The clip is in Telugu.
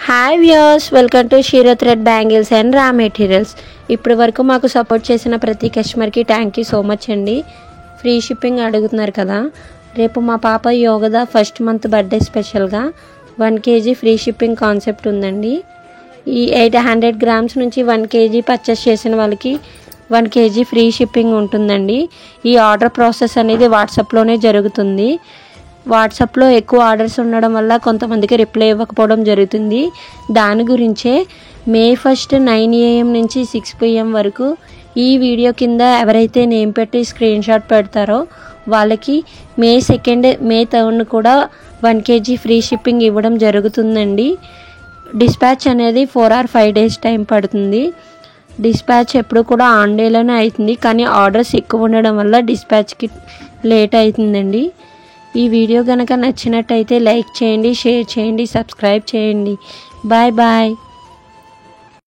Hi viewers, welcome to shero thread bangles and రా మెటీరియల్స్. ఇప్పటి వరకు మాకు సపోర్ట్ చేసిన ప్రతి కస్టమర్కి థ్యాంక్ యూ సో మచ్ అండి. ఫ్రీ షిప్పింగ్ అడుగుతున్నారు కదా, రేపు మా పాప యోగద ఫస్ట్ మంత్ బర్త్డే స్పెషల్గా 1 kg ఫ్రీ షిప్పింగ్ కాన్సెప్ట్ ఉందండి. ఈ 800 grams నుంచి 1 kg పర్చేస్ చేసిన వాళ్ళకి 1 kg ఫ్రీ షిప్పింగ్ ఉంటుందండి. ఈ ఆర్డర్ ప్రాసెస్ అనేది వాట్సాప్లోనే జరుగుతుంది. వాట్సాప్లో ఎక్కువ ఆర్డర్స్ ఉండడం వల్ల కొంతమందికి రిప్లై ఇవ్వకపోవడం జరుగుతుంది. దాని గురించే May 1 9 AM నుంచి 6 PM వరకు ఈ వీడియో కింద ఎవరైతే నేమ్ పెట్టి స్క్రీన్ షాట్ పెడతారో వాళ్ళకి May 2 May 3 కూడా 1 kg ఫ్రీ షిప్పింగ్ ఇవ్వడం జరుగుతుందండి. డిస్పాచ్ అనేది 4 or 5 days టైం పడుతుంది. డిస్పాచ్ ఎప్పుడు కూడా ఆన్ డేలోనే అవుతుంది, కానీ ఆర్డర్స్ ఎక్కువ ఉండడం వల్ల డిస్పాచ్కి లేట్ అవుతుందండి. ఈ వీడియో కనుక నచ్చినట్టయితే లైక్ చేయండి, షేర్ చేయండి, సబ్స్క్రైబ్ చేయండి. Bye bye.